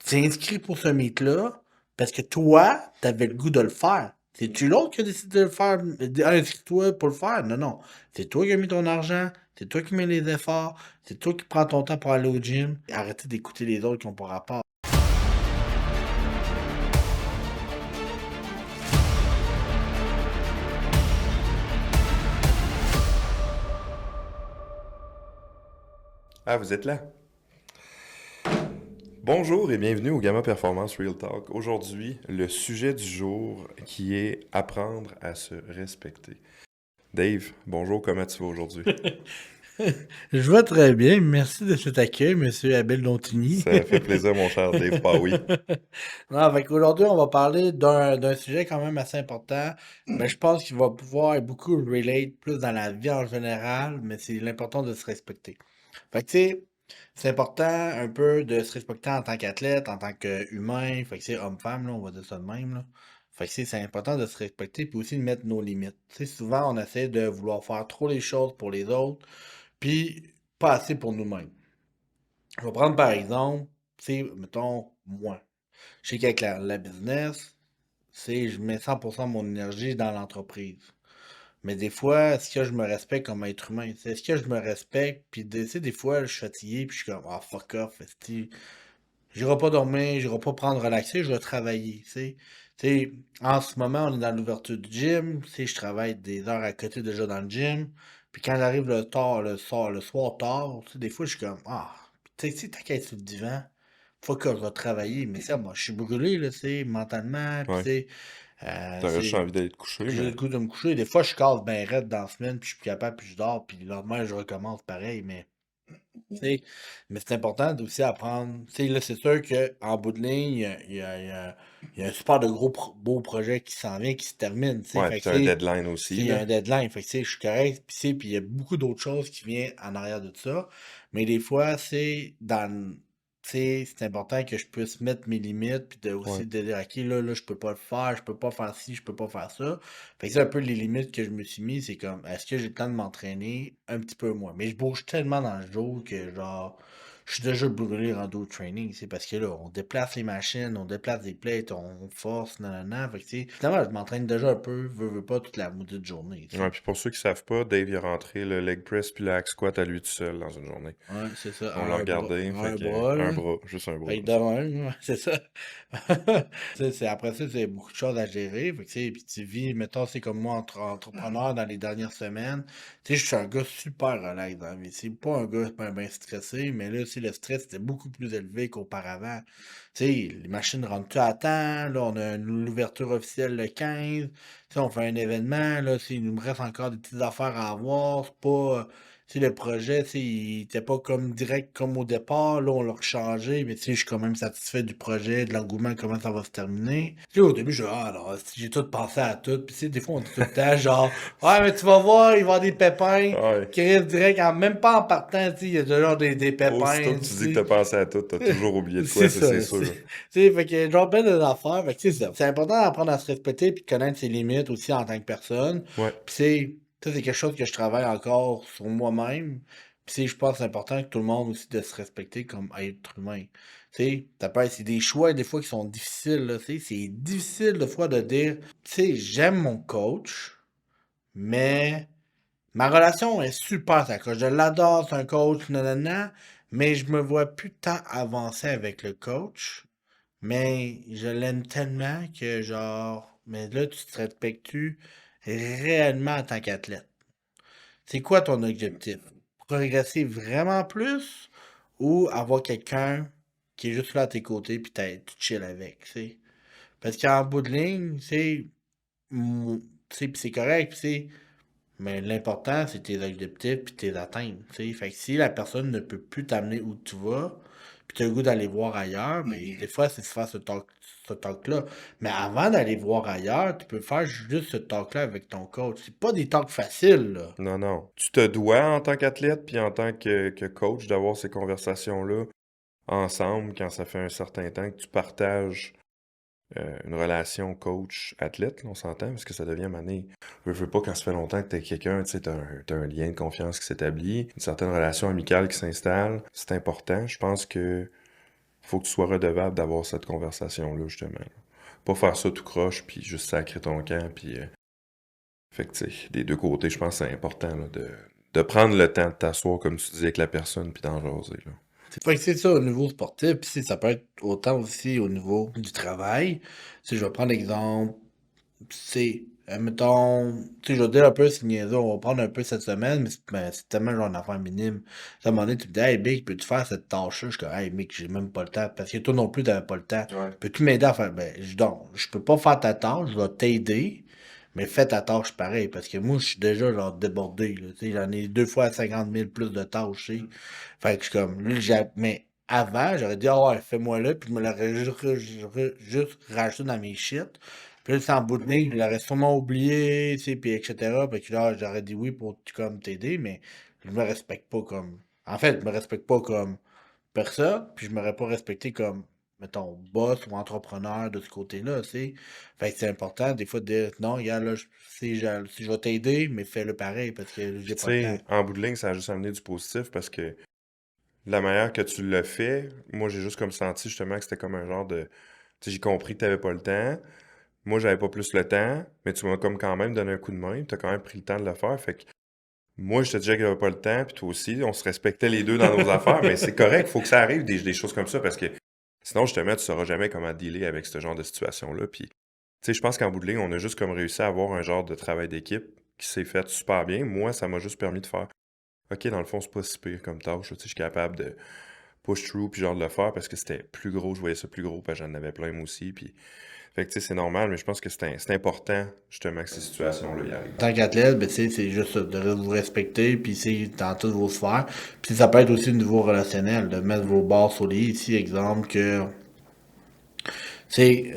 t'es inscrit pour ce meet-là parce que toi, t'avais le goût de le faire. C'est-tu l'autre qui a décidé de le faire? Inscris-toi pour le faire. Non, non. C'est toi qui as mis ton argent, c'est toi qui mets les efforts, c'est toi qui prends ton temps pour aller au gym. Arrêtez d'écouter les autres qui ont pas rapport. Ah, vous êtes là? Bonjour et bienvenue au Gamma Performance Real Talk. Aujourd'hui, le sujet du jour qui est apprendre à se respecter. Dave, bonjour, comment tu vas aujourd'hui? Je vais très bien. Merci de cet accueil, Monsieur Abel Dontigny. Ça fait plaisir, mon cher Dave Pawi. Non, fait qu'aujourd'hui, on va parler d'un sujet quand même assez important. Mais je pense qu'il va pouvoir beaucoup relate plus dans la vie en général, mais c'est l'important de se respecter. Fait que, tu sais, c'est important un peu de se respecter en tant qu'athlète, en tant qu'humain. Fait que, c'est homme-femme, là, on va dire ça de même, là. Fait que, c'est important de se respecter puis aussi de mettre nos limites. Tu sais, souvent, on essaie de vouloir faire trop les choses pour les autres, puis pas assez pour nous-mêmes. Je vais prendre par exemple, tu sais, mettons, moi. Je sais qu'avec la business, c'est je mets 100% de mon énergie dans l'entreprise. Mais des fois, est-ce que je me respecte comme être humain? Est-ce que je me respecte? Puis, tu sais, des fois, je suis fatigué, puis je suis comme, ah, fuck off, esti. J'irai pas dormir, j'irai pas prendre relaxer, je vais travailler, tu sais. Tu sais, en ce moment, on est dans l'ouverture du gym, tu sais, je travaille des heures à côté déjà dans le gym. Puis quand j'arrive le soir tard, tu sais, des fois, je suis comme, ah, tu sais, si t'as qu'à être sur le divan, faut que je vais travailler. Mais ça, moi, je suis brûlé, là, tu sais, mentalement, puis tu Ouais, sais, t'aurais juste envie d'aller te coucher, j'ai le mais... goût de me coucher. Des fois, je casse ben raide dans la semaine, puis je suis plus capable, puis je dors, puis le lendemain, je recommence pareil, mais... Tu sais, mais c'est important aussi apprendre. Tu sais, là, c'est sûr qu'en bout de ligne, il y a un super de beau projet qui s'en vient, qui se termine. Tu sais, Ouais, fait puis que t'as un deadline aussi, il y a là. un deadline. Fait que, tu sais, je suis correct. Puis il y a beaucoup d'autres choses qui viennent en arrière de ça. Mais des fois, tu sais, c'est important que je puisse mettre mes limites, puis Ouais. aussi de dire, OK, là, je peux pas le faire, je peux pas faire ci, je peux pas faire ça. Fait que c'est un peu les limites que je me suis mis, c'est comme, est-ce que j'ai le temps de m'entraîner un petit peu moins? Mais je bouge tellement dans le jour que, genre, je suis déjà brûlé rendu au training, c'est parce que là, on déplace les machines, on déplace des plates, on force, nanana. Fait que, tu sais, finalement, je m'entraîne déjà un peu, veux pas, toute la maudite journée, tu Ouais, sais. puis pour ceux qui savent pas, Dave, il a rentré le leg press puis le hack squat à lui tout seul dans une journée. Ouais, c'est ça, On l'a regardé, fait un que bras, un là. bras, juste un bras Fait que comme de ça. même, ouais, c'est ça. Tu sais, après ça, c'est beaucoup de choses à gérer. Fait que, tu sais, puis tu vis, mettons, c'est comme moi, entrepreneur dans les dernières semaines. Tu sais, je suis un gars super relax dans la vie. C'est pas un gars ben stressé, mais là, aussi, le stress était beaucoup plus élevé qu'auparavant. Tu sais, les machines rentrent à temps. Là, on a l'ouverture officielle le 15. Tu sais, on fait un événement. Là, il nous reste encore des petites affaires à avoir. C'est pas. Tu sais, le projet, tu sais, il était pas comme direct comme au départ. Là, on l'a changé, mais tu sais, je suis quand même satisfait du projet, de l'engouement, comment ça va se terminer. Tu sais, au début, je dis, ah, alors, si j'ai tout pensé à tout. Puis, tu sais, des fois, on dit tout le temps, genre, ouais, mais tu vas voir, il va y avoir des pépins Ouais. qui arrivent direct, même pas en partant, tu sais, il y a toujours des Aussitôt pépins, que tu tu dis que sais. t'as pensé à tout, t'as toujours oublié de quoi, C'est ça ça, c'est tu sûr. sais, fait que, genre, ben des affaires, fait que, c'est ça. C'est important d'apprendre à se respecter puis de connaître ses limites aussi en tant que personne. Ouais, Puis, c'est quelque chose que je travaille encore sur moi-même. Puis, je pense que c'est important que tout le monde aussi de se respecter comme être humain. Tu sais, c'est des choix des fois qui sont difficiles, là, tu sais. C'est difficile des fois de dire, tu sais, j'aime mon coach, mais ma relation est super sacrée. Je l'adore, c'est un coach, nanana, mais je me vois plus tant avancer avec le coach. Mais je l'aime tellement que genre, mais là, tu te respectes-tu réellement en tant qu'athlète? C'est quoi ton objectif? Progresser vraiment plus ou avoir quelqu'un qui est juste là à tes côtés puis tu chill avec, tu sais? Parce qu'en bout de ligne, tu sais, pis c'est correct, tu sais, mais l'important, c'est tes objectifs puis tes atteintes, tu sais. Fait que si la personne ne peut plus t'amener où tu vas, puis tu as le goût d'aller voir ailleurs, mais des fois, c'est de faire ce talk-là. Mais avant d'aller voir ailleurs, tu peux faire juste ce talk-là avec ton coach. C'est pas des talks faciles, là. non, non. Tu te dois en tant qu'athlète puis en tant que coach d'avoir ces conversations-là ensemble quand ça fait un certain temps que tu partages une relation coach-athlète, là, on s'entend, parce que ça devient mané. Veux pas quand ça fait longtemps que t'es quelqu'un, tu sais, t'as un lien de confiance qui s'établit, une certaine relation amicale qui s'installe, c'est important. Je pense que faut que tu sois redevable d'avoir cette conversation-là, justement. Pas faire ça tout croche, puis juste sacrer ton camp, puis... Fait que, tu sais, des deux côtés, je pense que c'est important, là, de prendre le temps de t'asseoir, comme tu disais, avec la personne, puis d'en jaser, là. Fait que c'est ça au niveau sportif, puis ça peut être autant aussi au niveau du travail. Si je vais prendre l'exemple, c'est, mettons, tu sais, je vais dire un peu, c'est niaiseux, on va prendre un peu cette semaine, mais c'est tellement genre une affaire minime. À un moment donné, tu me dis, hey, Big, peux-tu faire cette tâche-là? Je suis comme, hey, Big, j'ai même pas le temps, parce que toi non plus, t'avais pas le temps. Ouais. Peux-tu m'aider à faire? Ben, donc, je peux pas faire ta tâche, je vais t'aider, mais fais ta tâche pareil, parce que moi, je suis déjà genre débordé, là, tu sais, j'en ai 2 fois 50 000 plus de tâches, tu sais. Fait que je suis comme, là, mais avant, j'aurais dit, ah ouais, fais-moi là, puis je me l'aurais juste rajouté dans mes shit. Puis là, c'est en bout de ligne, je l'aurais sûrement oublié, tu sais, puis etc. Puis là, j'aurais dit oui pour comme t'aider, mais je me respecte pas comme. En fait, je me respecte pas comme personne, puis je m'aurais pas respecté comme, mettons, boss ou entrepreneur de ce côté-là, tu sais. Fait que c'est important, des fois, de dire non, regarde, là, si je vais t'aider, mais fais-le pareil, parce que Puis j'ai tu pas le temps. sais, en bout de ligne, ça a juste amené du positif, parce que la manière que tu l'as fait, moi, j'ai juste comme senti, justement, que c'était comme un genre de... Tu sais, j'ai compris que t'avais pas le temps. Moi, j'avais pas plus le temps, mais tu m'as comme quand même donné un coup de main, tu as quand même pris le temps de le faire. Fait que moi, je te disais que j'avais pas le temps, puis toi aussi, on se respectait les deux dans nos affaires, mais c'est correct, faut que ça arrive, des choses comme ça, parce que sinon, justement, tu sauras jamais comment dealer avec ce genre de situation-là. Puis, tu sais, je pense qu'en bout de ligne, on a juste comme réussi à avoir un genre de travail d'équipe qui s'est fait super bien. Moi, ça m'a juste permis de faire, OK, dans le fond, c'est pas si pire comme tâche, tu sais, je suis capable de push through, puis genre de le faire, parce que c'était plus gros, je voyais ça plus gros, parce que j'en avais plein moi aussi, puis... Fait que, tu sais, c'est normal, mais je pense que c'est important, justement, que ces situations-là y arrivent. En tant qu'athlète, ben, tu sais, c'est juste ça, de vous respecter, puis c'est dans toutes vos sphères. Puis ça peut être aussi au niveau relationnel, de mettre vos barres sur les i. Ici, exemple, que, tu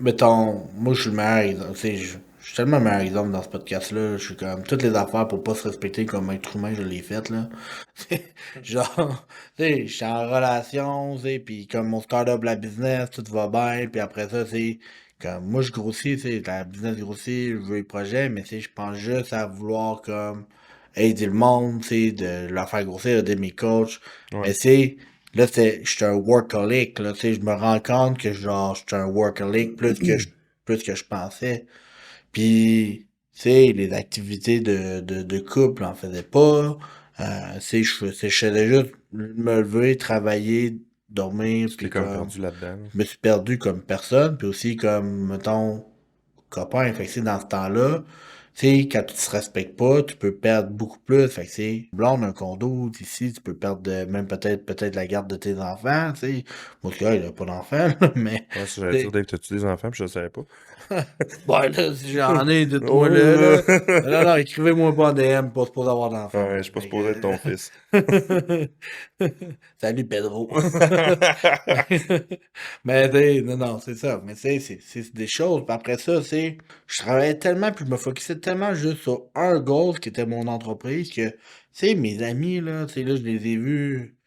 mettons, moi, je suis le meilleur exemple, tu sais, je suis tellement le meilleur exemple dans ce podcast-là, je suis comme, toutes les affaires pour pas se respecter comme être humain, je l'ai faites, là. Genre, tu sais, je suis en relation, tu sais, puis comme mon start-up, la business, tout va bien, puis après ça, c'est comme, moi, je grossis, tu sais, la business grossit, je veux les projets, mais tu sais, je pense juste à vouloir, comme, aider le monde, tu sais, de leur faire grossir, aider mes coachs, Ouais. mais c'est, là, je suis un workaholic, là, tu sais, je me rends compte que, genre, je suis un workaholic plus que je pensais. Puis, tu sais, les activités de couple en faisaient pas. Tu sais, je faisais juste me lever, travailler, dormir, Tu t'es puis comme comme, perdu là-dedans, là. je me suis perdu comme personne, puis aussi comme, mettons, copain. Fait que, tu sais, dans ce temps-là, tu sais, quand tu te respectes pas, tu peux perdre beaucoup plus. Fait que, tu sais, blonde, un condo, ici, tu peux perdre même peut-être la garde de tes enfants, tu sais. Moi, ce gars, il a pas d'enfants, là, mais, Ouais, ça, j'allais tu dire, sais, Dave, t'as-tu des enfants, puis je le savais pas. bon, là, si j'en ai, dites-moi Oh le, là! là. Non, non, écrivez-moi pas en DM, pas supposé avoir d'enfants, Ouais, je moi. suis pas Fait supposé être ton que... fils. Salut, Pedro. Mais, tu sais, non, non, c'est ça. Mais, tu sais, c'est des choses. Puis après ça, c'est, je travaillais tellement, puis je me focusais tellement juste sur un goal qui était mon entreprise que, tu sais, mes amis, là, tu sais, là, je les ai vus.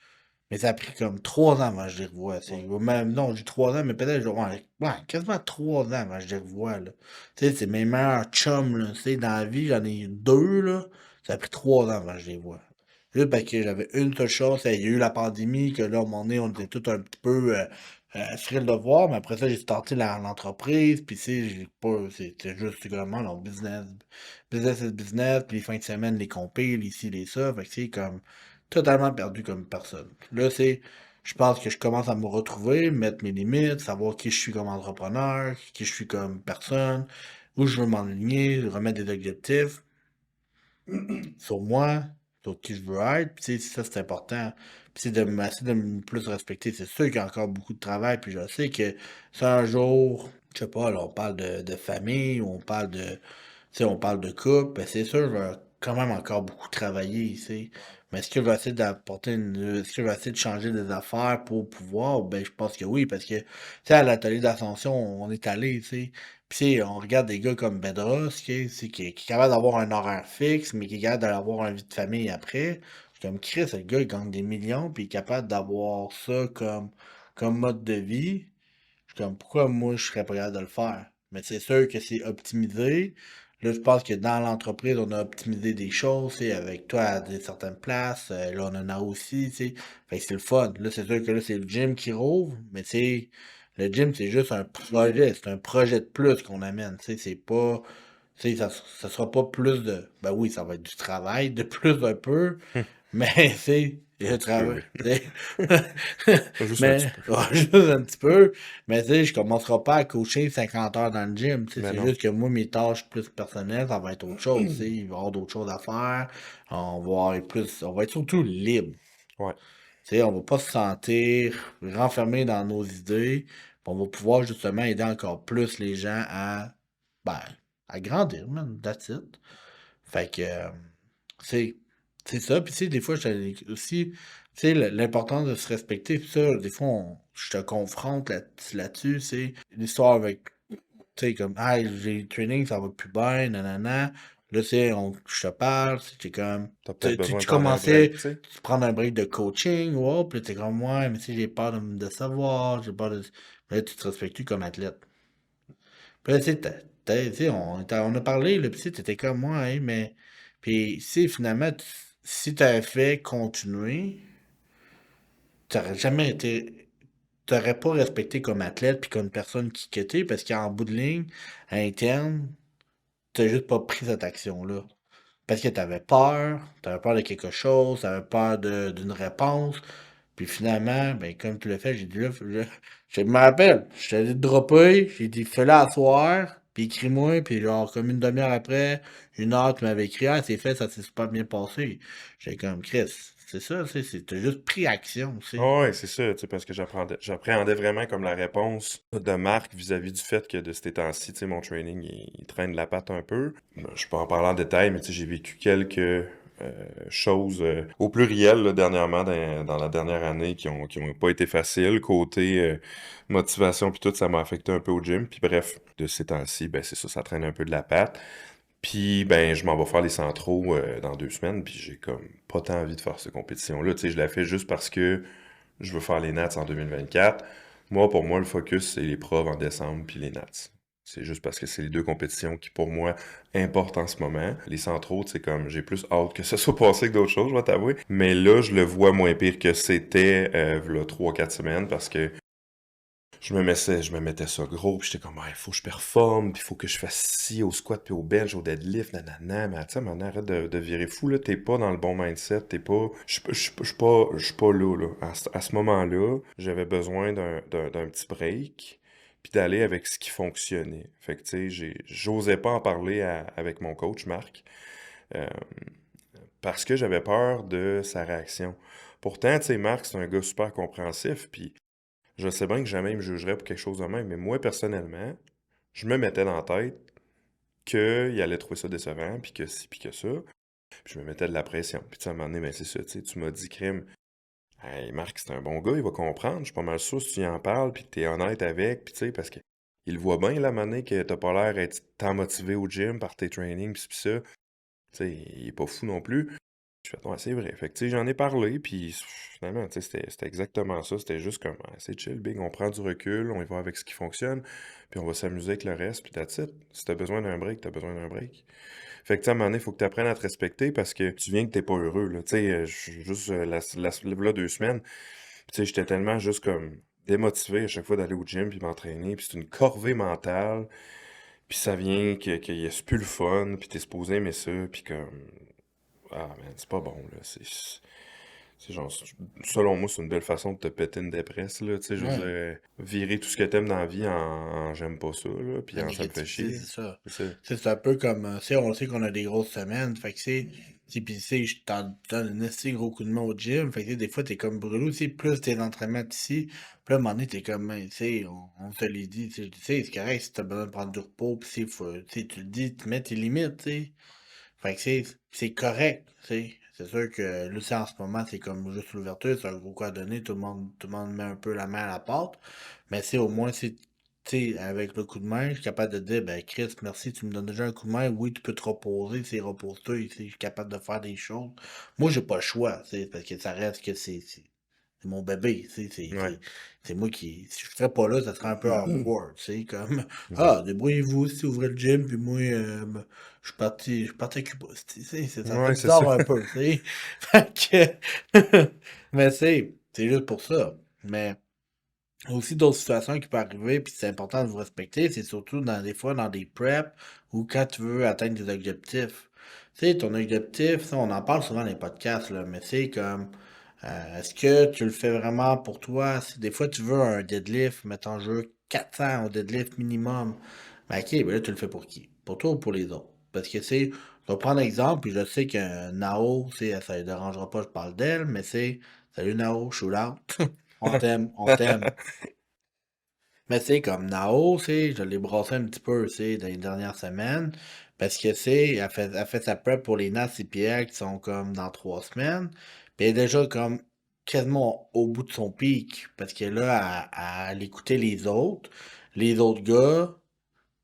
Mais ça a pris comme 3 ans avant que je les revoie. Tu sais. Ouais. Même, non, j'ai 3 ans, mais peut-être ouais, quasiment 3 ans avant que je les revoie. Là. Tu sais, c'est mes meilleurs chums. Là. Tu sais, dans la vie, j'en ai deux. Là. Ça a pris 3 ans avant que je les vois. Juste parce que j'avais une seule chose, il y a eu la pandémie, que là, à un moment donné, on était tous un petit peu thrillés de voir, mais après ça, j'ai starté l'entreprise, puis tu sais, j'ai pas, c'était juste vraiment leur business is business, puis les fins de semaine, les compiles, ici, les ça, fait que c'est comme totalement perdu comme personne. Là, je pense que je commence à me retrouver, mettre mes limites, savoir qui je suis comme entrepreneur, qui je suis comme personne, où je veux m'enligner, remettre des objectifs sur moi, sur qui je veux être, puis tu sais, ça c'est important. Puis c'est essayer de me plus respecter. C'est sûr qu'il y a encore beaucoup de travail, puis je sais que si un jour, je sais pas, là, on parle de famille, ou on parle de, tu sais, on parle de couple, ben c'est sûr, je vais quand même encore beaucoup travailler, tu sais. Mais est-ce que je vais essayer d'apporter est-ce que je vais essayer de changer des affaires pour pouvoir? Ben, je pense que oui, parce que, tu sais, à l'atelier d'ascension, on est allé, tu sais. Puis, tu sais, on regarde des gars comme Bedros, qui est capable d'avoir un horaire fixe, mais qui est capable d'avoir une vie de famille après. Je suis comme Chris, le gars, il gagne des millions, puis il est capable d'avoir ça comme mode de vie. Je suis comme, pourquoi moi, je serais pas capable de le faire? Mais c'est sûr que c'est optimisé. Là, je pense que dans l'entreprise, on a optimisé des choses, tu sais, avec toi à certaines places. Là, on en a aussi, tu sais. Fait que c'est le fun. Là, c'est sûr que là, c'est le gym qui rouvre, mais tu sais, le gym, c'est juste un projet. C'est un projet de plus qu'on amène, tu sais. C'est pas, tu sais, ça sera pas plus de, ben oui, ça va être du travail, de plus un peu, mais c'est Un le petit peu, travail. oui. Tu sais. Juste un petit Mais peu. ouais, juste un petit peu. Mais tu sais, je commencerai pas à coacher 50 heures dans le gym. Tu sais, Mais c'est non. juste que moi, mes tâches plus personnelles, ça va être autre chose. Tu sais. Il va y avoir d'autres choses à faire. On va être surtout libre. Ouais. Tu sais, on va pas se sentir renfermé dans nos idées. Puis on va pouvoir justement aider encore plus les gens ben, à grandir, man. That's it. Fait que, c'est c'est ça. Puis, tu sais, des fois, aussi, tu sais, l'importance de se respecter. Puis ça, des fois, je te confronte là-dessus. C'est l'histoire avec, tu sais, comme, ah, j'ai le training, ça va plus bien, nanana. Là, tu sais, je te parle, c'est comme, T'as peut-être besoin de tu prendre un commençais, break, tu sais. tu prends un break de coaching, wow, puis là, t'es comme, ouais, mais tu sais, j'ai peur de savoir, j'ai peur de. Mais là, tu te respectes plus comme athlète. Puis là, tu sais, tu sais, on a parlé, là, puis tu sais, t'étais comme moi, hein, mais. Puis, si finalement, si t'avais fait continuer, t'aurais jamais été. T'aurais pas respecté comme athlète puis comme personne qui quittait parce qu'en bout de ligne, à interne, t'as juste pas pris cette action-là. Parce que t'avais peur de quelque chose, t'avais peur d'une réponse. Puis finalement, ben, comme tu l'as fait, j'ai dit là, je me rappelle, je t'ai dit de dropper, j'ai dit fais-le asseoir, puis écris-moi, puis genre comme une demi-heure après, une heure, tu m'avais écrit, ah, c'est fait, ça s'est super bien passé. J'étais comme Chris, c'est ça, t'as juste pris action, tu sais. Ah ouais, c'est ça, tu sais, parce que j'appréhendais vraiment comme la réponse de Marc vis-à-vis du fait que de ces temps-ci, tu sais, mon training, il traîne la patte un peu. Ben, je peux en parler en détail, mais tu sais, j'ai vécu quelques choses au pluriel là, dernièrement dans la dernière année qui ont pas été faciles. Côté motivation puis tout, ça m'a affecté un peu au gym. Puis bref, de ces temps-ci, ben c'est ça, ça traîne un peu de la patte. Puis, ben, je m'en vais faire les centraux dans 2 semaines, puis j'ai comme pas tant envie de faire cette compétition-là. Tu sais, je la fais juste parce que je veux faire les Nats en 2024. Moi, pour moi, le focus, c'est les profs en décembre, puis les Nats. C'est juste parce que c'est les deux compétitions qui, pour moi, importent en ce moment. Les centraux, c'est comme, j'ai plus hâte que ce soit passé que d'autres choses, je vais t'avouer. Mais là, je le vois moins pire que c'était, là, 3, 4 semaines, parce que je me mettais ça gros, puis j'étais comme, il faut que je performe, puis il faut que je fasse ci au squat, puis au bench, au deadlift, nanana, mais attends, maintenant, arrête de virer fou, là, t'es pas dans le bon mindset, t'es pas, je suis pas là, là. À ce moment-là, j'avais besoin d'un petit break, puis d'aller avec ce qui fonctionnait. Fait que, tu sais, j'osais pas en parler avec mon coach, Marc, euh, parce que j'avais peur de sa réaction. Pourtant, tu sais, Marc, c'est un gars super compréhensif, puis je sais bien que jamais il me jugerait pour quelque chose de même, mais moi, personnellement, je me mettais dans la tête qu'il allait trouver ça décevant, puis que ci, puis que ça. Puis je me mettais de la pression. Puis tu sais, à un moment donné, ben c'est ça, tu sais, tu m'as dit, crime, hey, Marc, c'est un bon gars, il va comprendre. Je suis pas mal sûr si tu y en parles, puis que t'es honnête avec, puis tu sais, parce que il voit bien, la manée que t'as pas l'air d'être tant motivé au gym par tes trainings, puis ça. Tu sais, il est pas fou non plus. Je fais, ouais, c'est vrai. Fait que, tu sais, j'en ai parlé, puis finalement, tu sais, c'était exactement ça. C'était juste comme, ah, c'est chill, big, on prend du recul, on y va avec ce qui fonctionne, puis on va s'amuser avec le reste, puis that's it. Si t'as besoin d'un break, t'as besoin d'un break. Fait que, tu sais, à un moment donné, il faut que tu apprennes à te respecter parce que tu viens que t'es pas heureux, là. Tu sais, juste là, 2 semaines, puis tu sais, j'étais tellement juste comme démotivé à chaque fois d'aller au gym puis m'entraîner, puis c'est une corvée mentale, puis ça vient qu'il y a plus le fun, puis t'es supposé aimer ça, puis comme ah, man, c'est pas bon, là. C'est genre, selon moi, c'est une belle façon de te péter une dépresse, là. Tu sais, je veux dire, Ouais. virer tout ce que t'aimes dans la vie en j'aime pas ça, là, puis La en ça me fait négativité, chier. c'est ça. C'est ça. Tu sais, c'est un peu comme, tu sais, on sait qu'on a des grosses semaines, fait que puis tu sais, je t'en donne un assez gros coup de main au gym, fait que tu sais, des fois, t'es comme brûlé, tu sais, plus tes entraînements ici, puis là, à un moment donné, t'es comme, tu sais, on te l'a dit, tu sais, c'est correct si t'as besoin de prendre du repos, pis tu sais, tu le dis, tu mets tes limites, tu sais. Fait que c'est correct, tu sais. C'est sûr que là, c'est en ce moment, c'est comme juste l'ouverture, c'est un gros coup à donner, tout le monde met un peu la main à la pâte. Mais c'est au moins, c'est, tu sais, avec le coup de main, je suis capable de dire, ben Chris, merci, tu me donnes déjà un coup de main, oui, tu peux te reposer, c'est repose-toi, tu sais, je suis capable de faire des choses. Moi, j'ai pas le choix, tu sais, parce que ça reste que c'est C'est mon bébé, tu sais, Ouais. c'est moi qui, si je serais pas là, ça serait un peu awkward, tu sais, comme, Mhm. ah, débrouillez-vous si ouvrez le gym, puis moi, je suis parti à Cuba, tu sais, ça fait Ouais, c'est ça. bizarre un peu, tu sais. Fait que, mais c'est juste pour ça. Mais, aussi d'autres situations qui peuvent arriver, puis c'est important de vous respecter, c'est surtout dans des fois dans des preps ou quand tu veux atteindre des objectifs. Tu sais, ton objectif, ça, on en parle souvent dans les podcasts, là, mais c'est comme est-ce que tu le fais vraiment pour toi? Si des fois tu veux un deadlift, mettre en jeu 400 au deadlift minimum, ben ok, ben là tu le fais pour qui? Pour toi ou pour les autres? Parce que c'est, je vais prendre un exemple, puis je sais que Nao, ça ne dérangera pas, je parle d'elle, mais c'est salut Nao, shoot out. On t'aime. Mais c'est comme Nao, je l'ai brassé un petit peu, dans les dernières semaines, parce que elle fait sa prep pour les NAS CPL qui sont comme dans 3 semaines, puis elle est déjà comme quasiment au bout de son pic, parce que là, elle écoutait les autres gars,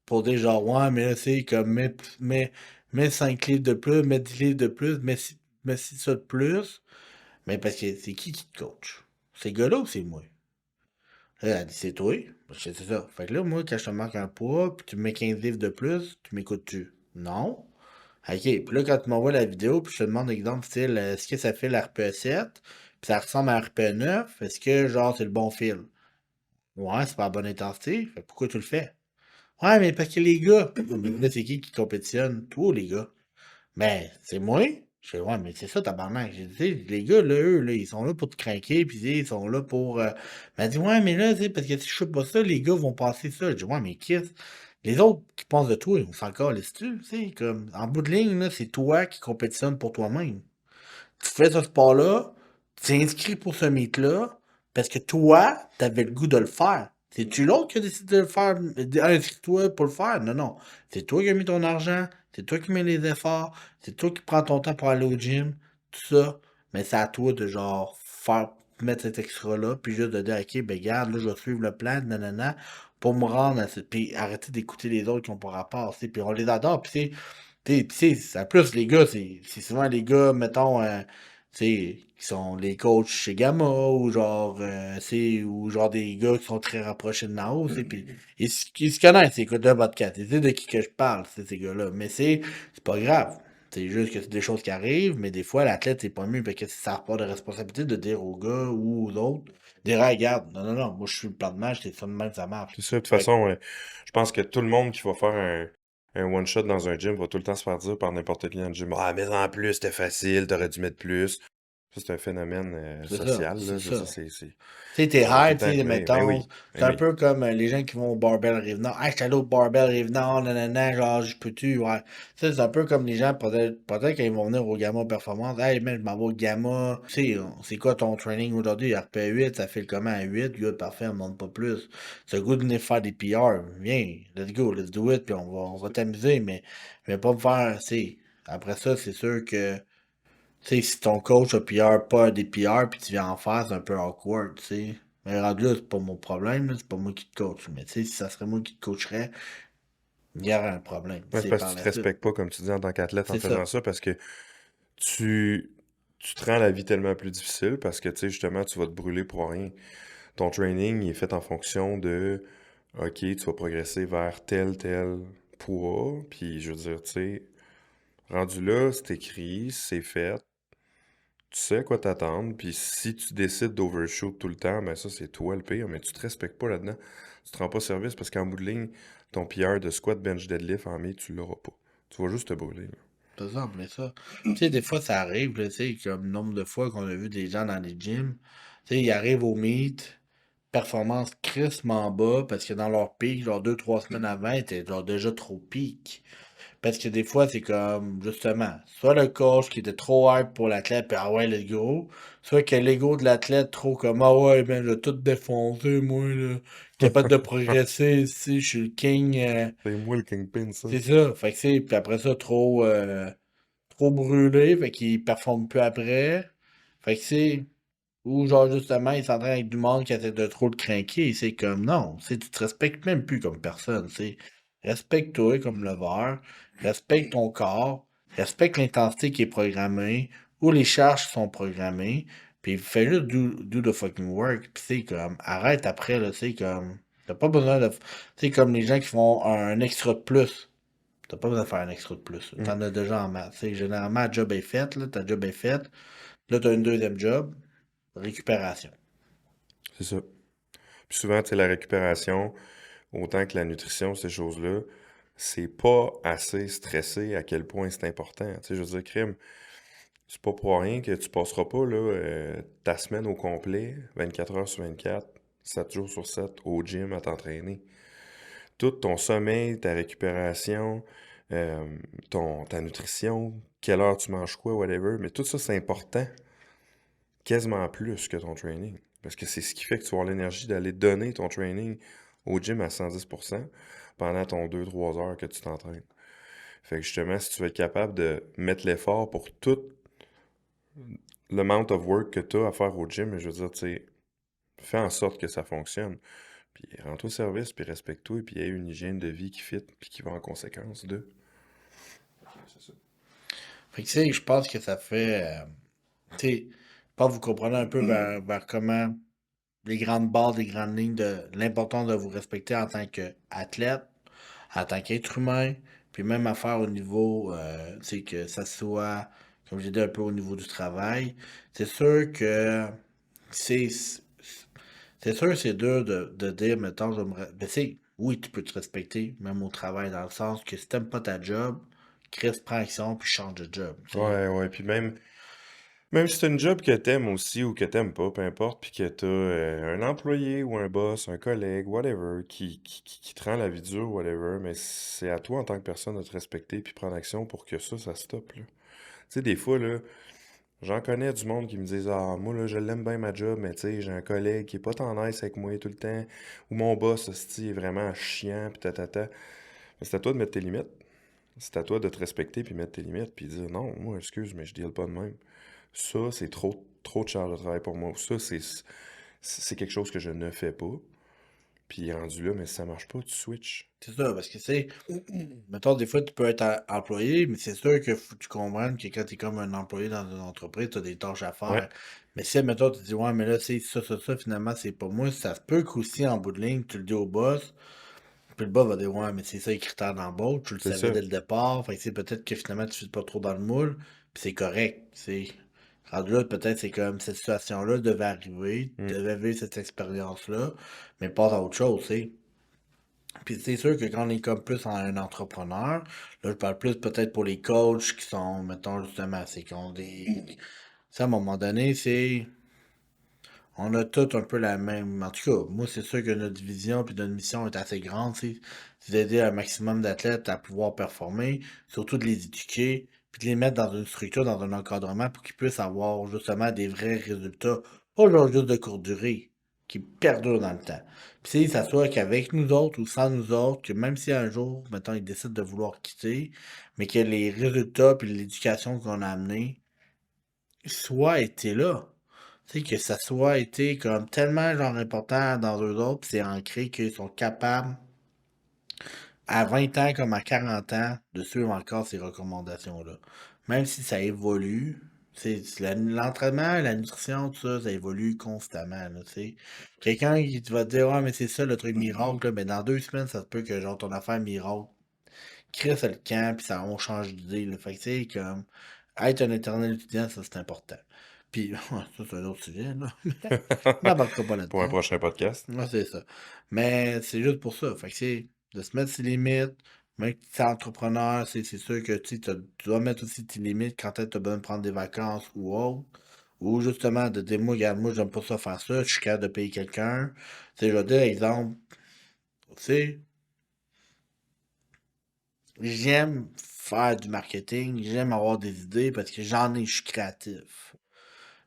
pour dire genre, ouais, mais là, c'est comme, mets 5 livres de plus, mets 10 livres de plus, mets 6 ça de plus, mais parce que c'est qui te coach? Ces gars-là ou c'est moi? Là, elle dit, c'est toi? C'est ça. Fait que là, moi, quand je te marque un poids, puis tu me mets 15 livres de plus, tu m'écoutes-tu? Non. OK. Puis là, quand tu m'envoies la vidéo, puis je te demande exemple, style, est-ce que ça fait l'RPE 7, puis ça ressemble à RPE 9, est-ce que, genre, c'est le bon fil? Ouais, c'est pas la bonne intensité. Fait que pourquoi tu le fais? Ouais, mais parce que les gars. Mais là, c'est qui compétitionne? Toi, les gars. Ben, c'est moi. Je fais, ouais, mais c'est ça, tabarnak. J'ai dit, tu sais, les gars, là, eux, là, ils sont là pour te craquer, puis ils sont là pour. Elle dit, ouais, mais là, tu sais, parce que si je fais pas ça, les gars vont passer ça. Je dis, ouais, mais qu'est-ce. Les autres qui pensent de toi, ils vont s'en calisse-tu, tu sais, comme, en bout de ligne, là, c'est toi qui compétitionne pour toi-même. Tu fais ce sport-là, tu t'es inscrit pour ce meet-là, parce que toi, t'avais le goût de le faire. C'est-tu l'autre qui a décidé de le faire? Inscris-toi pour le faire. Non, non. C'est toi qui as mis ton argent, c'est toi qui mets les efforts, c'est toi qui prends ton temps pour aller au gym, tout ça. Mais c'est à toi de genre mettre cet extra-là, puis juste de dire, OK, ben regarde, là, je vais suivre le plan, nanana, pour me rendre à ce. Puis arrêter d'écouter les autres qui ont pas rapport, tu sais. Puis on les adore, puis en plus, les gars, c'est souvent les gars, mettons, tu sais, qui sont les coachs chez Gamma, ou genre, ou genre des gars qui sont très rapprochés de Nao, tu sais, puis ils se connaissent, ils écoutent le podcast, ils savent de qui que je parle, ces gars-là, mais c'est pas grave. C'est juste que c'est des choses qui arrivent, mais des fois, l'athlète, c'est pas mieux, parce que ça repart de responsabilité de dire aux gars ou aux autres, dire, ah, regarde, non, non, non, moi, je suis le plan de match, c'est ça de même, ça marche. C'est ça, de toute Fait façon, je pense que tout le monde qui va faire un one-shot dans un gym va tout le temps se faire dire par n'importe qui dans le gym, ah, mais en plus, c'était facile, t'aurais dû mettre plus. Ça, c'est un phénomène c'est ça, social, c'est là. Je veux dire, ça. c'est... Tu sais, t'es On va tout le hype, temps tu sais, arriver. Ben mettons, oui, c'est ben un oui. peu comme les gens qui vont au Barbell Rive-Nord. Ah, j'étais allé au Barbell Rive-Nord, nanana, genre, je peux-tu, ouais. Ça, c'est un peu comme les gens, peut-être quand ils vont venir au Gamma Performance, hey, man, je m'en vais au Gamma. Tu sais, c'est quoi ton training aujourd'hui? RP8, ça fait comment à 8? Good, parfait, on ne demande pas plus. C'est le goût de venir faire des PR. Viens, let's go, let's do it, puis on va t'amuser, mais pas me faire, tu sais. Après ça, c'est sûr que. Tu sais, si ton coach a PR, pas des PR, puis tu viens en faire, c'est un peu awkward, tu sais. Mais rendu là, c'est pas mon problème, là, c'est pas moi qui te coach. Mais tu sais, si ça serait moi qui te coacherais, il y aurait un problème, tu Ouais, c'est sais, parce que par tu te la suite. respectes pas, comme tu dis, en tant qu'athlète en C'est faisant ça. ça, parce que tu, tu te rends la vie tellement plus difficile, parce que, tu sais, justement, tu vas te brûler pour rien. Ton training il est fait en fonction de, OK, tu vas progresser vers tel poids, puis je veux dire, tu sais, rendu là, c'est écrit, c'est fait, tu sais à quoi t'attendre, puis si tu décides d'overshoot tout le temps, ben ça, c'est toi le pire, mais tu te respectes pas là-dedans. Tu te rends pas service parce qu'en bout de ligne, ton PR de squat, bench, deadlift en mai, tu l'auras pas. Tu vas juste te brûler, là. C'est ça, mais ça. Tu sais, des fois, ça arrive, là, tu sais, comme le nombre de fois qu'on a vu des gens dans les gyms. Tu sais, ils arrivent au meet, performance crissement bas, parce que dans leur pic, genre 2, 3 semaines avant, ils étaient genre déjà trop pic. Parce que des fois, c'est comme, justement, soit le coach qui était trop hype pour l'athlète, puis ah ouais, let's go. Soit que l'ego de l'athlète trop comme, ah ouais, ben, j'ai tout défoncé, moi, là. Capable de progresser ici, je suis le king. C'est moi le kingpin, ça. C'est ça. Fait que c'est, puis après ça, trop brûlé, fait qu'il performe plus après. Fait que c'est, ou genre, justement, il s'entraîne avec du monde qui essaie de trop le craquer. C'est comme, non, tu te respectes même plus comme personne, tu. Respecte-toi comme leveur, respecte ton corps, respecte l'intensité qui est programmée ou les charges qui sont programmées, Puis fais juste do the fucking work. Puis c'est comme, arrête après, là, c'est comme, t'as pas besoin de. C'est comme les gens qui font un extra de plus. T'as pas besoin de faire un extra de plus. Mm. T'en as déjà en maths. Tu sais, généralement, la job est faite, là, ta job est faite. Là, t'as une deuxième job, récupération. C'est ça. Puis souvent, tu sais, la récupération, autant que la nutrition, ces choses-là, c'est pas assez stressé à quel point c'est important. Tu sais, je veux dire, crime, c'est pas pour rien que tu passeras pas là, ta semaine au complet, 24 heures sur 24, 7 jours sur 7, au gym à t'entraîner. Tout ton sommeil, ta récupération, euh, ta nutrition, quelle heure tu manges quoi, whatever, mais tout ça, c'est important, quasiment plus que ton training. Parce que c'est ce qui fait que tu vas avoir l'énergie d'aller donner ton training au gym à 110% pendant ton 2-3 heures que tu t'entraînes. Fait que justement, si tu veux être capable de mettre l'effort pour tout l'amount of work que tu as à faire au gym, je veux dire, tu sais, fais en sorte que ça fonctionne. Puis rends-toi service, puis respecte-toi, puis aie une hygiène de vie qui fit, puis qui va en conséquence de. C'est ça. Fait que, tu sais, je pense que ça fait. Tu sais, je pense que vous comprenez un peu vers comment les grandes bases, les grandes lignes de l'importance de vous respecter en tant qu'athlète, en tant qu'être humain, puis même à faire au niveau, tu sais, que ça soit, comme j'ai dit, un peu au niveau du travail. C'est sûr que c'est. C'est sûr, c'est dur de dire, mettons, ben, tu sais, oui, tu peux te respecter, même au travail, dans le sens que si t'aimes pas ta job, Chris, prends action, puis change de job, tu sais. Ouais, ouais, puis même si c'est une job que t'aimes aussi ou que t'aimes pas, peu importe, puis que t'as un employé ou un boss, un collègue, whatever, qui te rend la vie dure, whatever, mais c'est à toi en tant que personne de te respecter puis prendre action pour que ça stoppe, là. Tu sais, des fois, là, j'en connais du monde qui me disent ah, moi, là, je l'aime bien ma job, mais tu sais, j'ai un collègue qui est pas tant nice avec moi tout le temps, ou mon boss, hostie, est vraiment chiant, pis tatata. Mais c'est à toi de mettre tes limites. C'est à toi de te respecter puis mettre tes limites, puis dire non, moi, excuse, mais je deal pas de même. Ça, c'est trop de charge de travail pour moi. Ça, c'est quelque chose que je ne fais pas. Puis rendu là, mais si ça marche pas, tu switches. C'est ça, parce que, tu sais, mettons, des fois, tu peux être employé, mais c'est sûr que faut que tu comprennes que quand tu es comme un employé dans une entreprise, tu as des tâches à Ouais, faire. Mais si, mettons, tu dis, ouais, mais là, c'est ça, finalement, c'est pas moi, ça se peut qu'aussi, en bout de ligne, tu le dis au boss, puis le boss va dire, ouais, mais c'est ça les critères d'embauche, tu le c'est savais ça. dès le départ, fait que, tu sais, peut-être que finalement, tu ne pas trop dans le moule, puis c'est correct, tu sais. Rendu là, peut-être c'est comme cette situation-là devait arriver, Hmm. tu devais vivre cette expérience-là, mais passe à autre chose, tu sais. Puis c'est sûr que quand on est comme plus un entrepreneur, là je parle plus peut-être pour les coachs qui sont, mettons justement, c'est qui ont des. Tu sais, à un moment donné, c'est. On a tous un peu la même. En tout cas, moi c'est sûr que notre vision puis notre mission est assez grande, c'est d'aider un maximum d'athlètes à pouvoir performer, surtout de les éduquer, puis de les mettre dans une structure, dans un encadrement pour qu'ils puissent avoir justement des vrais résultats, pas genre juste de courte durée, qui perdurent dans le temps. Puis s'ils s'assoient qu'avec nous autres ou sans nous autres, que même si un jour, mettons, ils décident de vouloir quitter, mais que les résultats puis l'éducation qu'on a amené soit été là. Tu sais, que ça soit été comme tellement genre important dans eux autres, puis c'est ancré qu'ils sont capables, à 20 ans comme à 40 ans, de suivre encore ces recommandations-là. Même si ça évolue, l'entraînement, la nutrition, tout ça, ça évolue constamment, là, tu sais. Quelqu'un qui va te dire, ouais, mais c'est ça le truc miracle, là, mais dans 2 semaines, ça se peut que genre ton affaire miracle crée le camp, puis ça, on change d'idée, là. Fait que, tu sais, comme, être un éternel étudiant, ça, c'est important. Puis, ça, c'est un autre sujet, là. On n'embarquera pas Pour un là-dedans. prochain podcast. Ouais, c'est ça. Mais c'est juste pour ça. Fait que c'est de se mettre ses limites. Même si t'es entrepreneur, c'est sûr que tu dois mettre aussi tes limites quand tu as besoin de prendre des vacances ou autre. Ou justement de dire, moi, regarde, moi, j'aime pas ça faire ça, je suis capable de payer quelqu'un. Tu sais, je vais dire, exemple, tu sais, j'aime faire du marketing, j'aime avoir des idées parce que j'en ai, je suis créatif.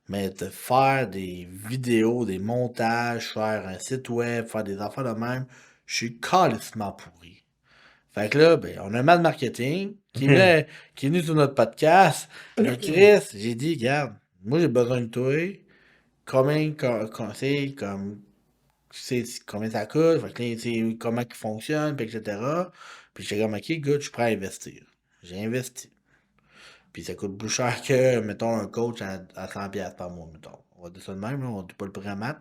Mais de faire des vidéos, des montages, faire un site web, faire des affaires de même, je suis calissement pourri. Fait que là, ben, on a un man marketing qui est venu sur notre podcast. Le Chris, j'ai dit, regarde, moi j'ai besoin de toi. Combien, c'est comme, tu sais combien ça coûte, fait que là, tu sais, comment il fonctionne, puis etc. Puis j'ai comme, ok, good, je suis prêt à investir. J'ai investi. Puis ça coûte plus cher que, mettons, un coach à 100$ par mois, mettons. On va dire ça de même, là, on dit pas le primate.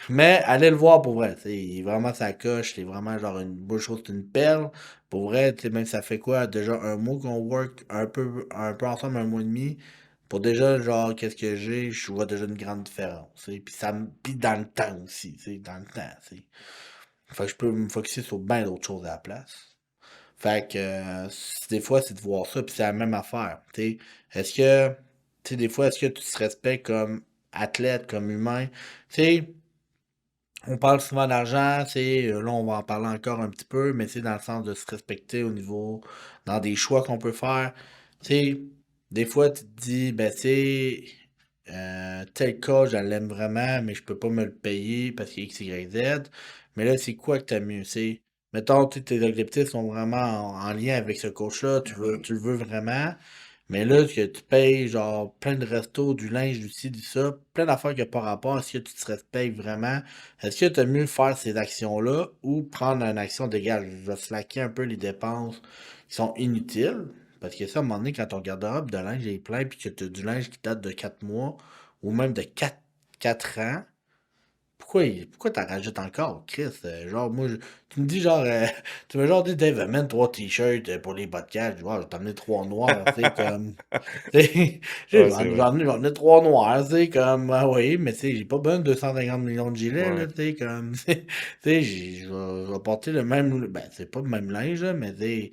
Mais allez le voir pour vrai. Il est vraiment sa coche. C'est vraiment genre une bonne chose, c'est une perle. Pour vrai, même ça fait quoi? Déjà un mois qu'on work un peu ensemble, un mois et demi. Pour déjà, genre, qu'est-ce que j'ai, je vois déjà une grande différence. Puis puis dans le temps aussi. Dans le temps. Fait que je peux me focusser sur bien d'autres choses à la place. Fait que des fois, c'est de voir ça, puis c'est la même affaire. Est-ce que, des fois, est-ce que tu te respectes comme athlète, comme humain? Tu sais, on parle souvent d'argent, là, on va en parler encore un petit peu, mais c'est dans le sens de se respecter au niveau, dans des choix qu'on peut faire. Tu sais, des fois, tu te dis, ben, tel cas, je l'aime vraiment, mais je peux pas me le payer parce qu'il y a X, Y, Z. Mais là, c'est quoi que t'as mieux? Mettons, tes objectifs sont vraiment en lien avec ce coach-là, tu le veux vraiment. Mais là, que tu payes genre plein de restos, du linge, du ci, du ça, plein d'affaires qui n'ont pas rapport, est-ce que tu te respectes vraiment? Est-ce que tu as mieux faire ces actions-là ou prendre une action d'égale? Je vais slacker un peu les dépenses qui sont inutiles. Parce que ça, à un moment donné, quand ton garde-robe de linge est plein puis que tu as du linge qui date de 4 mois ou même de quatre ans, pourquoi t'en rajoutes encore, Chris? Genre, moi, tu me dis genre, tu me genre dit, Dave, amène 3 t-shirts pour les podcasts. Je vois, je vais t'amener 3 noirs, tu sais, comme. Tu sais, Ouais, c'est vrai. j'en ai 3 noirs, tu sais, comme, ah oui, mais tu sais, j'ai pas besoin de 250 millions de gilets, là, Ouais. tu sais, comme, tu sais, je vais porter le même, ben, c'est pas le même linge, là, mais tu sais,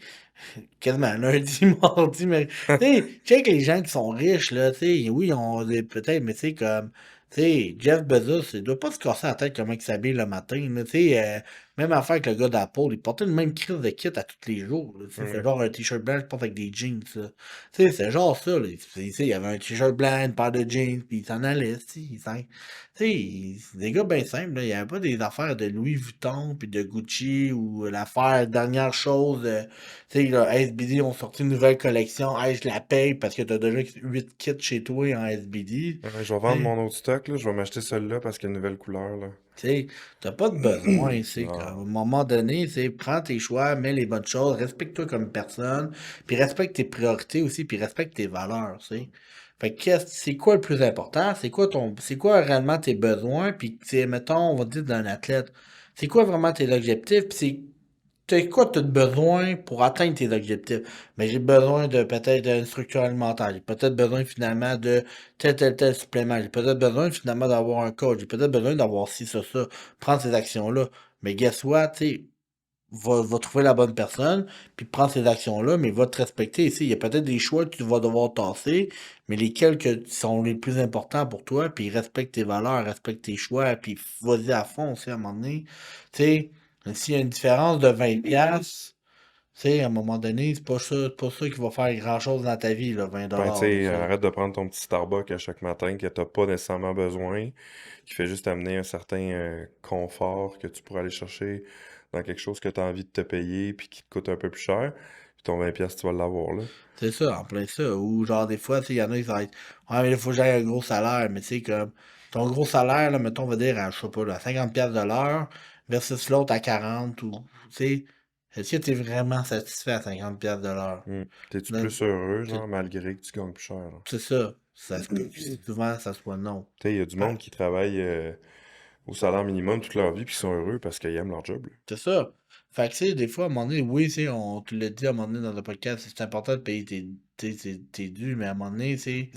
quasiment lundi, mardi, mais, tu sais, check les gens qui sont riches, là, tu sais, oui, on peut-être, mais tu sais, comme, tu sais, Jeff Bezos, il doit pas se casser la tête comment il s'habille le matin, là, tu sais, même affaire avec le gars d'Apple, il portait le même crise de kit à tous les jours, là, tu sais, c'est Ouais. genre un t-shirt blanc, je porte avec des jeans, là. Tu sais, c'est genre ça, là, tu sais, il y avait un t-shirt blanc, une paire de jeans, puis il s'en allait, tu sais, tu sais, c'est des gars bien simples, là, il y avait pas des affaires de Louis Vuitton, puis de Gucci, ou l'affaire dernière chose, tu sais, là, SBD ont sorti une nouvelle collection. Hey, je la paye parce que t'as déjà 8 kits chez toi en SBD. Ouais, je vais Tu vendre sais, mon autre stock, là. Je vais m'acheter celui-là parce qu'il y a une nouvelle couleur, là. tu sais, t'as pas de besoin, c'est qu'à un Non. moment donné, prends tes choix, mets les bonnes choses, respecte-toi comme personne, puis respecte tes priorités aussi, puis respecte tes valeurs, tu sais. Fait que c'est quoi le plus important? C'est quoi réellement tes besoins? Puis, mettons, on va dire d'un athlète, c'est quoi vraiment tes objectifs? Puis t'as quoi t'as de besoin pour atteindre tes objectifs? Mais j'ai besoin de peut-être d'une structure alimentaire. J'ai peut-être besoin finalement de tel supplément. J'ai peut-être besoin finalement d'avoir un coach. J'ai peut-être besoin d'avoir ci, ça. Prendre ces actions-là. Mais guess what, tu sais, va trouver la bonne personne, puis prendre ces actions-là, mais va te respecter ici. Il y a peut-être des choix que tu vas devoir tasser, mais lesquels que sont les plus importants pour toi, puis respecte tes valeurs, respecte tes choix, puis vas-y à fond aussi à un moment donné. Tu sais, s'il y a une différence de 20 piastres, tu sais, à un moment donné, c'est pas ça qui va faire grand-chose dans ta vie, là, 20 Ben, tu là, sais, tu sais. arrête de prendre ton petit Starbucks à chaque matin que t'as pas nécessairement besoin, qui fait juste amener un certain confort que tu pourrais aller chercher dans quelque chose que tu as envie de te payer puis qui te coûte un peu plus cher. Puis ton 20$, tu vas l'avoir, là. C'est ça, en plein ça. Ou genre, des fois, tu sais, il y en a qui vont être, ouais, mais il faut que j'aille un gros salaire. Mais tu sais, comme, ton gros salaire, là, mettons, on va dire, à, je sais pas, là, 50 piastres de l'heure, versus l'autre à 40 ou, tu sais, est-ce que tu es vraiment satisfait à 50 piastres de l'heure? T'es-tu Là, plus heureux, C'est genre, malgré que tu gagnes plus cher, là? c'est ça. Ça se peut que souvent, ça soit non. Tu sais, il y a du monde Fait qui travaille au salaire minimum toute leur vie puis qui sont heureux parce qu'ils aiment leur job, là. C'est ça. Fait que, tu sais, des fois, à un moment donné, oui, tu sais, on te l'a dit à un moment donné dans le podcast, c'est important de payer tes dus, mais à un moment donné, si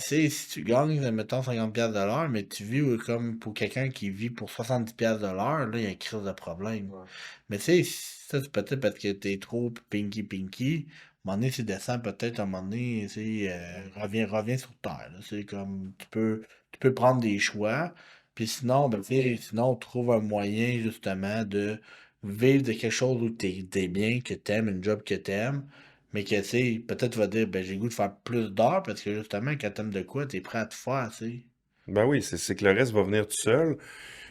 tu gagnes, mettons, 50$ de l'heure, mais tu vis comme pour quelqu'un qui vit pour 70$ de l'heure, là, il y a une crise de problème. Ouais. Mais tu sais, ça, c'est peut-être parce que t'es trop pinky. À un moment donné, tu descends peut-être, à un moment donné, tu sais, reviens sur terre, là. C'est comme, tu peux prendre des choix. Puis sinon, ben, tu sais, sinon, on trouve un moyen, justement, de vivre de quelque chose où t'es bien, que t'aimes, une job que t'aimes, mais que, tu sais, peut-être tu vas dire, ben, j'ai le goût de faire plus d'heures parce que, justement, quand t'aimes de quoi, t'es prêt à tout faire, tu sais. Ben oui, c'est que le reste va venir tout seul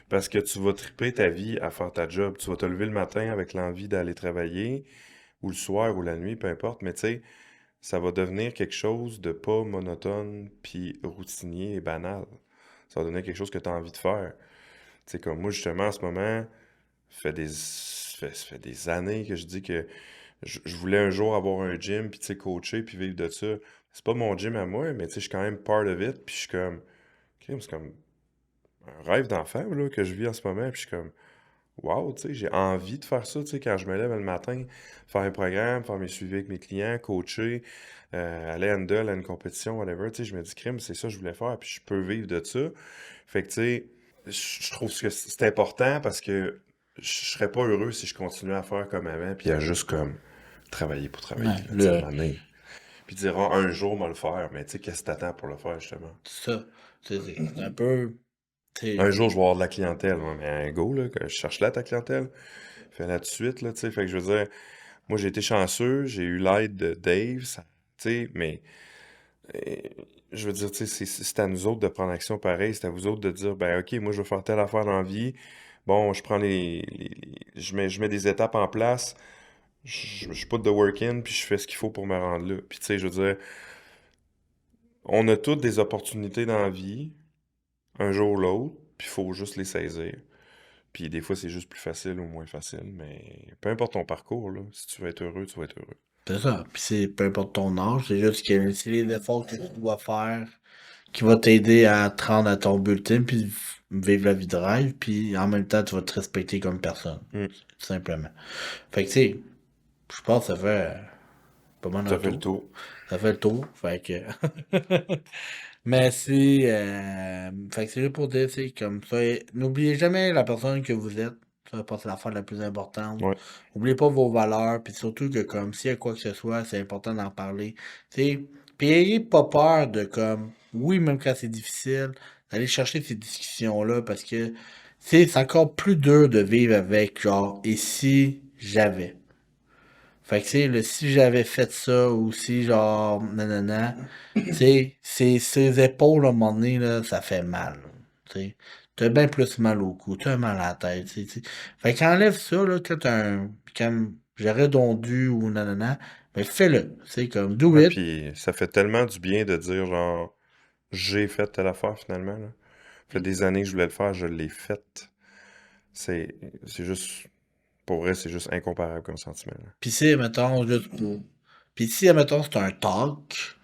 parce que tu vas triper ta vie à faire ta job. Tu vas te lever le matin avec l'envie d'aller travailler ou le soir ou la nuit, peu importe, mais tu sais, ça va devenir quelque chose de pas monotone puis routinier et banal. Ça va devenir quelque chose que tu as envie de faire. Tu sais, comme moi, justement, en ce moment, ça fait des années que je dis que je voulais un jour avoir un gym, puis tu sais, coacher, puis vivre de ça. C'est pas mon gym à moi, mais tu sais, je suis quand même part of it, puis je suis comme, crime, c'est comme, un rêve d'enfant, là, que je vis en ce moment, puis je suis comme, wow, tu sais, j'ai envie de faire ça, tu sais, quand je me lève le matin, faire un programme, faire mes suivis avec mes clients, coacher, aller handle à une compétition, whatever, tu sais, je me dis, crime, c'est ça que je voulais faire, puis je peux vivre de ça. Fait que, tu sais, je trouve que c'est important parce que je serais pas heureux si je continuais à faire comme avant, puis à juste comme travailler pour travailler, Ouais, là, tu sais, à un moment donné. Puis dire, ah, un jour, on va le faire, mais tu sais, qu'est-ce que t'attends pour le faire, justement? ça. C'est un peu. Un t'sais, jour, je vais avoir de la clientèle, ouais, mais un go, là, que je cherche là ta clientèle, fais-la tout de suite, là, tu sais, fait que je veux dire, moi, j'ai été chanceux, j'ai eu l'aide de Dave, tu sais, mais euh, je veux dire, tu sais, c'est à nous autres de prendre action pareil, c'est à vous autres de dire, ben, OK, moi, je veux faire telle affaire dans la vie, bon, je prends je mets des étapes en place, je put the work in, puis je fais ce qu'il faut pour me rendre là. Puis, tu sais, je veux dire, on a toutes des opportunités dans la vie, un jour ou l'autre, puis il faut juste les saisir. Puis des fois, c'est juste plus facile ou moins facile, mais peu importe ton parcours, là, si tu veux être heureux, tu vas être heureux. c'est ça. Puis c'est peu importe ton âge, c'est juste que c'est les efforts que tu dois faire qui va t'aider à te rendre à ton bulletin, puis vivre la vie de rêve, puis en même temps, tu vas te respecter comme personne. Hmm. Tout simplement. Fait que, tu sais, je pense que ça fait pas mal un Ça fait le tour. tour. Ça fait le tour. Fait que. Mais c'est. Fait que c'est juste pour dire, c'est comme ça. N'oubliez jamais la personne que vous êtes. Ça, je pense que c'est l'affaire la plus importante. Ouais. N'oubliez pas vos valeurs. Puis surtout que, comme, s'il y a quoi que ce soit, c'est important d'en parler. Tu sais. Puis ayez pas peur de, comme. Oui, même quand c'est difficile, d'aller chercher ces discussions-là. Parce que, c'est encore plus dur de vivre avec, genre, et si j'avais. Fait que, tu sais, le si j'avais fait ça ou si, genre, nanana, tu sais, ses épaules, à un moment donné, là, ça fait mal. Là, tu sais. T'as bien plus mal au cou, t'as mal à la tête, tu sais. Fait qu'enlève ça, là, quand t'as un. Comme j'aurais donc dû ou nanana, mais fais-le. C'est comme, do Ouais, it. puis ça fait tellement du bien de dire, genre, j'ai fait telle affaire finalement, là. Ça fait des années que je voulais le faire, je l'ai faite. C'est, c'est juste, pour vrai, c'est juste incomparable comme sentiment, là. Pis si, mettons, juste pour. Pis si, mettons, c'est un talk.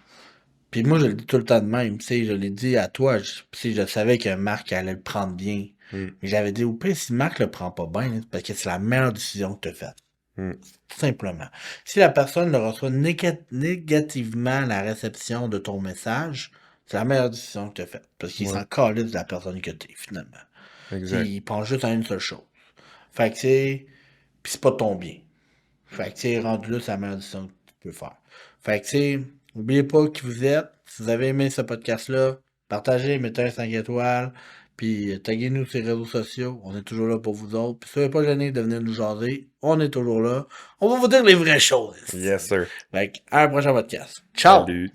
Puis moi, je le dis tout le temps de même, tu sais, je l'ai dit à toi, je savais que Marc allait le prendre bien. Hmm. Mais j'avais dit, au pire, si Marc le prend pas bien, c'est parce que c'est la meilleure décision que tu as faite. Hmm. Tout simplement. Si la personne le reçoit négativement la réception de ton message, c'est la meilleure décision que tu as faite. Parce qu'il Ouais, s'en calisse de la personne que tu es, finalement. Tu sais, exact. il pense juste à une seule chose. Fait que c'est. Puis c'est pas ton bien. Fait que, tu sais, rendu là, c'est la meilleure décision que tu peux faire. Fait que, tu sais, n'oubliez pas qui vous êtes. Si vous avez aimé ce podcast-là, partagez, mettez un 5 étoiles, puis taguez-nous sur les réseaux sociaux. On est toujours là pour vous autres. Puis soyez pas gênés de venir nous jaser. On est toujours là. On va vous dire les vraies choses. Yes, sir. Fait que, à un prochain podcast. Ciao! Salut.